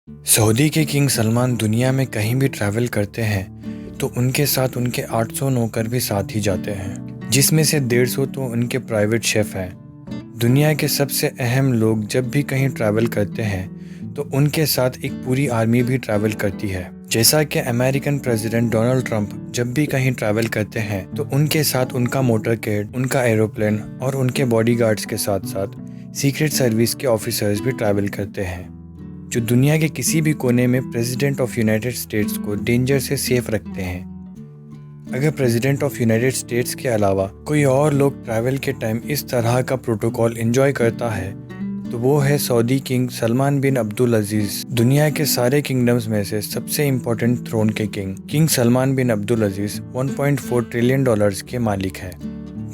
Saudi के king Salman दुनिया में कहीं भी ट्रैवल करते हैं तो उनके साथ उनके 800 नौकर भी साथ ही जाते हैं, जिसमें से 150 तो उनके प्राइवेट शेफ हैं। दुनिया के सबसे अहम लोग जब भी कहीं ट्रैवल करते हैं तो उनके साथ एक पूरी आर्मी भी ट्रैवल करती है। जैसा कि अमेरिकन प्रेसिडेंट डोनाल्ड ट्रंप जब भी कहीं ट्रैवल करते हैं तो उनके साथ उनका मोटरकेड, उनका एरोप्लेन और उनके बॉडीगार्ड्स के साथ साथ सीक्रेट सर्विस के ऑफिसर्स भी ट्रैवल करते हैं, जो दुनिया के किसी भी कोने में प्रेसिडेंट ऑफ यूनाइटेड स्टेट्स को डेंजर से सेफ रखते हैं। अगर प्रेसिडेंट ऑफ यूनाइटेड स्टेट्स के अलावा कोई और लोग ट्रैवल के टाइम इस तरह का प्रोटोकॉल एंजॉय करता है तो वो है सऊदी किंग सलमान बिन अब्दुल अजीज। दुनिया के सारे किंगडम्स में से सबसे इम्पोर्टेंट थ्रोन के किंग सलमान बिन अब्दुल अजीज 1.4 ट्रिलियन डॉलर्स के मालिक हैं।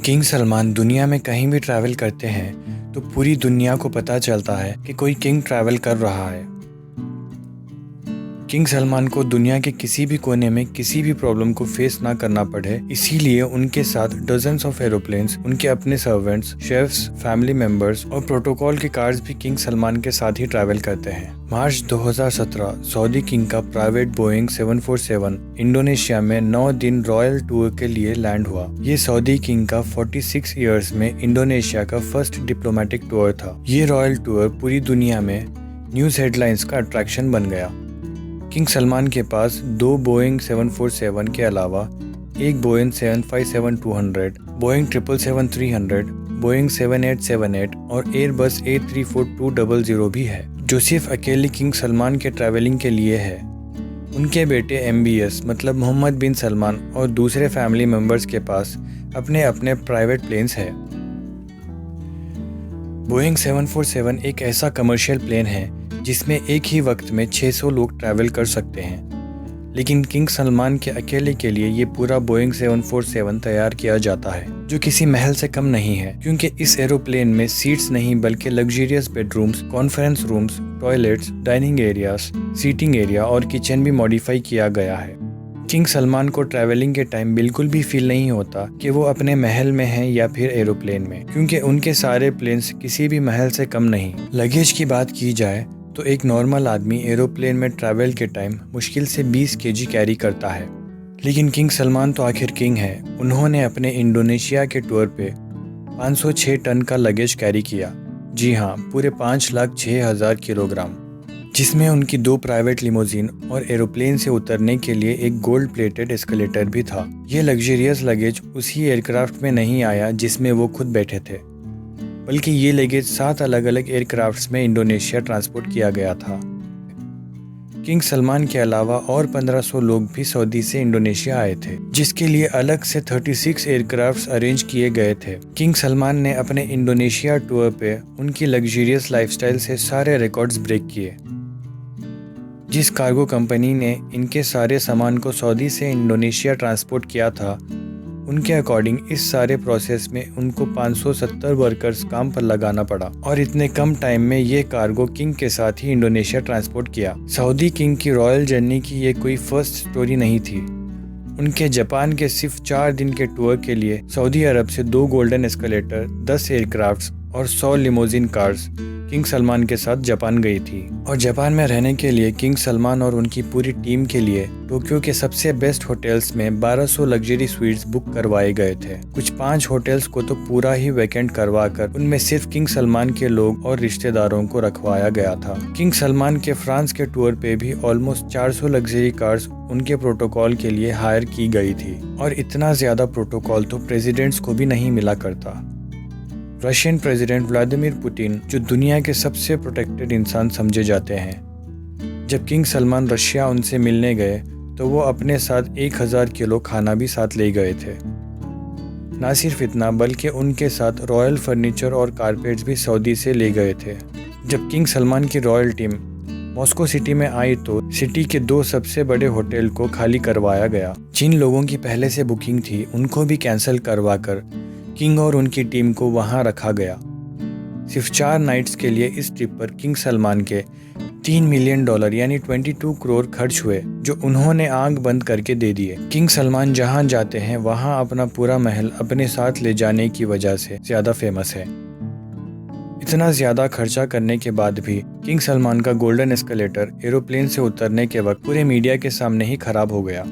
किंग सलमान दुनिया में कहीं भी ट्रैवल करते हैं तो पूरी दुनिया को पता चलता है कि कोई किंग ट्रैवल कर रहा है। किंग सलमान को दुनिया के किसी भी कोने में किसी भी प्रॉब्लम को फेस ना करना पड़े, इसीलिए उनके साथ डजन्स ऑफ एरोप्लेन्स, उनके अपने सर्वेंट्स, शेफ्स, फैमिली मेंबर्स और प्रोटोकॉल के कार्स भी किंग सलमान के साथ ही ट्रैवल करते हैं। मार्च 2017 सऊदी किंग का प्राइवेट बोइंग 747 इंडोनेशिया में 9 दिन रॉयल टूर के लिए लैंड हुआ। ये सऊदी किंग का 46 इयर्स में इंडोनेशिया का फर्स्ट डिप्लोमेटिक टूर था। ये रॉयल टूर पूरी दुनिया में न्यूज़ हेडलाइंस का अट्रैक्शन बन गया। किंग सलमान के पास 2 बोइंग 747 के अलावा एक बोइंग 757-200, बोइंग 777-300, बोइंग 7878 और एयरबस A340-200 भी है, जो सिर्फ अकेले किंग सलमान के ट्रैवलिंग के लिए है। उनके बेटे MBS मतलब मोहम्मद बिन सलमान और दूसरे फैमिली मेंबर्स के पास अपने अपने प्राइवेट प्लेन्स है। बोइंग 747 एक ऐसा कमर्शियल प्लेन है जिसमें एक ही वक्त में 600 लोग ट्रैवल कर सकते हैं, लेकिन किंग सलमान के अकेले के लिए ये पूरा बोइंग 747 तैयार किया जाता है, जो किसी महल से कम नहीं है, क्योंकि इस एरोप्लेन में सीट्स नहीं बल्कि luxurious bedrooms, conference rooms, toilets, dining areas, seating area और किचन भी मॉडिफाई किया गया है। किंग सलमान को ट्रैवलिंग के टाइम बिल्कुल भी फील नहीं होता कि वो अपने महल में हैं या फिर एरोप्लेन में, क्योंकि उनके सारे प्लेन्स किसी भी महल से कम नहीं। लगेज की बात की जाए तो एक नॉर्मल आदमी एरोप्लेन में ट्रैवल के टाइम मुश्किल से 20 kg कैरी करता है, लेकिन किंग सलमान तो आखिर किंग है। उन्होंने अपने इंडोनेशिया के टूर पे 506 टन का लगेज कैरी किया। जी हाँ, पूरे 5,06,000 किलोग्राम, जिसमें उनकी 2 प्राइवेट लिमोजिन और एरोप्लेन से उतरने के लिए एक गोल्ड प्लेटेड एस्केलेटर भी था। ये लग्जरियस लगेज उसी एयरक्राफ्ट में नहीं आया जिसमें वो खुद बैठे थे, बल्कि ये लगेज 7 अलग अलग एयरक्राफ्ट्स में इंडोनेशिया ट्रांसपोर्ट किया गया था। किंग सलमान के अलावा और 1500 लोग भी सऊदी से इंडोनेशिया आए थे, जिसके लिए अलग से 36 एयरक्राफ्ट्स अरेंज किए गए थे। किंग सलमान ने अपने इंडोनेशिया टूर पे उनकी लग्जरियस लाइफस्टाइल से सारे रिकॉर्ड्स ब्रेक किए। जिस कार्गो कंपनी ने इनके सारे सामान को सऊदी से इंडोनेशिया ट्रांसपोर्ट किया था, उनके अकॉर्डिंग इस सारे प्रोसेस में उनको 570 वर्कर्स काम पर लगाना पड़ा, और इतने कम टाइम में ये कार्गो किंग के साथ ही इंडोनेशिया ट्रांसपोर्ट किया। सऊदी किंग की रॉयल जर्नी की ये कोई फर्स्ट स्टोरी नहीं थी। उनके जापान के सिर्फ 4 दिन के टूर के लिए सऊदी अरब से 2 गोल्डन एस्केलेटर, 10 एयरक्राफ्ट्स और 100 लिमोजिन कार्स किंग सलमान के साथ जापान गई थी। और जापान में रहने के लिए किंग सलमान और उनकी पूरी टीम के लिए टोक्यो के सबसे बेस्ट होटल्स में 1200 लग्जरी स्वीट्स बुक करवाए गए थे। कुछ 5 होटल्स को तो पूरा ही वैकेंट करवाकर उनमें सिर्फ किंग सलमान के लोग और रिश्तेदारों को रखवाया गया था। किंग सलमान के फ्रांस के टूर पे भी ऑलमोस्ट 400 लग्जरी कार्स उनके प्रोटोकॉल के लिए हायर की गई थी, और इतना ज्यादा प्रोटोकॉल तो प्रेसिडेंट्स को भी नहीं मिला करता। रशियन प्रेसिडेंट व्लादिमीर पुतिन, जो दुनिया के सबसे प्रोटेक्टेड इंसान समझे जाते हैं, जब किंग सलमान रशिया उनसे मिलने गए तो वो अपने साथ 1000 किलो खाना भी साथ ले गए थे। ना सिर्फ इतना, बल्कि उनके साथ रॉयल फर्नीचर और कारपेट्स भी सऊदी से ले गए थे। जब किंग सलमान की रॉयल टीम मॉस्को सिटी में आई तो सिटी के 2 सबसे बड़े होटल को खाली करवाया गया। जिन लोगों की पहले से बुकिंग थी उनको भी कैंसिल करवाकर किंग और उनकी टीम को वहां रखा गया। सिर्फ 4 नाइट्स के लिए इस ट्रिप पर किंग सलमान के $3 मिलियन यानी 22 करोड़ खर्च हुए, जो उन्होंने आंख बंद करके दे दिए। किंग सलमान जहां जाते हैं वहां अपना पूरा महल अपने साथ ले जाने की वजह से ज्यादा फेमस है। इतना ज़्यादा खर्चा करने के बाद भी किंग सलमान का गोल्डन एस्केलेटर एरोप्लेन से उतरने के वक्त पूरे मीडिया के सामने ही खराब हो गया,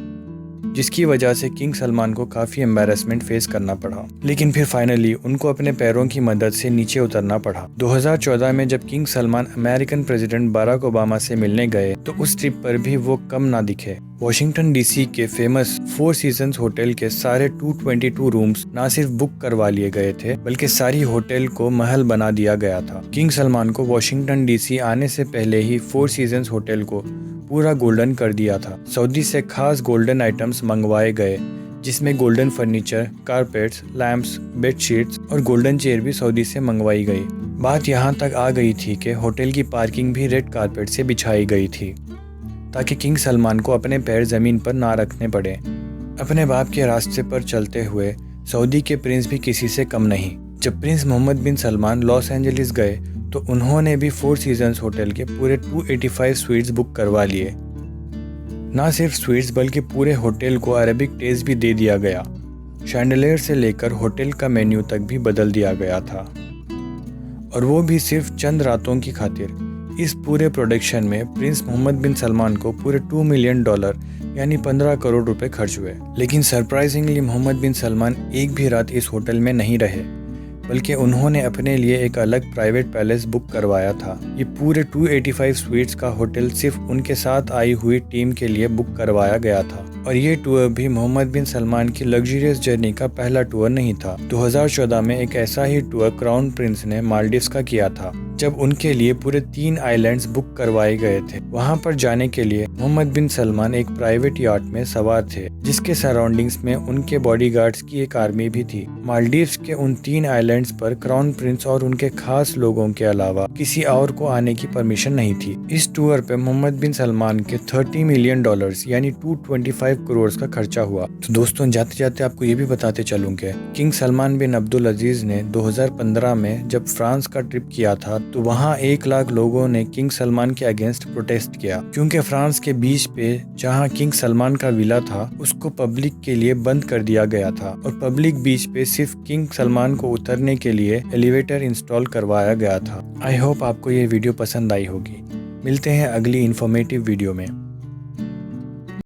जिसकी वजह से किंग सलमान को काफ़ी एम्बैरेसमेंट फेस करना पड़ा। लेकिन फिर फाइनली उनको अपने पैरों की मदद से नीचे उतरना पड़ा। 2014 में जब king Salman American president Barack Obama से मिलने गए तो उस ट्रिप पर भी वो कम ना दिखे। वॉशिंगटन डीसी के फेमस फोर सीजन्स होटल के सारे 222 रूम्स ना सिर्फ बुक करवा लिए गए थे, बल्कि सारी होटल को महल बना दिया गया था। किंग सलमान को वॉशिंगटन डीसी आने से पहले ही फोर सीजन्स होटल को पूरा गोल्डन कर दिया था। सऊदी से खास गोल्डन आइटम्स मंगवाए गए, जिसमें golden furniture, carpets, lamps, bedsheets और गोल्डन चेयर भी सऊदी से मंगवाई गई। बात यहाँ तक आ गई थी कि होटल की पार्किंग भी रेड कारपेट से बिछाई गई थी, ताकि किंग सलमान को अपने पैर ज़मीन पर ना रखने पड़े। अपने बाप के रास्ते पर चलते हुए सऊदी के प्रिंस भी किसी से कम नहीं। जब प्रिंस मोहम्मद बिन सलमान लॉस एंजलिस गए तो उन्होंने भी फोर सीजन्स होटल के पूरे 285 स्वीट्स बुक करवा लिए। ना सिर्फ स्वीट्स बल्कि पूरे होटल को अरेबिक टेस्ट भी दे दिया गया। शैंडलियर से लेकर होटल का मेन्यू तक भी बदल दिया गया था, और वो भी सिर्फ चंद रातों की खातिर। इस पूरे प्रोडक्शन में प्रिंस मोहम्मद बिन सलमान को पूरे $2 मिलियन यानी 15 करोड़ रुपए खर्च हुए। लेकिन सरप्राइजिंगली मोहम्मद बिन सलमान एक भी रात इस होटल में नहीं रहे, बल्कि उन्होंने अपने लिए एक अलग प्राइवेट पैलेस बुक करवाया था। ये पूरे 285 स्वीट्स का होटल सिर्फ उनके साथ आई हुई टीम के लिए बुक करवाया गया था। और ये टूर भी मोहम्मद बिन सलमान की लग्जरियस जर्नी का पहला टूर नहीं था। 2014 में एक ऐसा ही टूर क्राउन प्रिंस ने मालदीव्स का किया था, जब उनके लिए पूरे 3 आइलैंड्स बुक करवाए गए थे। वहां पर जाने के लिए मोहम्मद बिन सलमान एक प्राइवेट याट में सवार थे, जिसके सराउंडिंग्स में उनके बॉडीगार्ड्स की एक आर्मी भी थी। मालदीव्स के उन 3 आइलैंड्स पर क्राउन प्रिंस और उनके खास लोगों के अलावा किसी और को आने की परमिशन नहीं थी। इस टूर पे मोहम्मद बिन सलमान के $30 मिलियन यानी 225 करोड़ का खर्चा हुआ। तो दोस्तों, जाते जाते आपको ये भी बताते चलूं कि किंग सलमान बिन अब्दुल अजीज ने 2015 में जब फ्रांस का ट्रिप किया था तो वहाँ 1 लाख लोगों ने किंग सलमान के अगेंस्ट प्रोटेस्ट किया, क्योंकि फ्रांस के बीच पे जहाँ किंग सलमान का विला था उसको पब्लिक के लिए बंद कर दिया गया था, और पब्लिक बीच पे सिर्फ किंग सलमान को उतरने के लिए एलिवेटर इंस्टॉल करवाया गया था। आई होप आपको ये वीडियो पसंद आई होगी। मिलते हैं अगली इन्फॉर्मेटिव वीडियो में।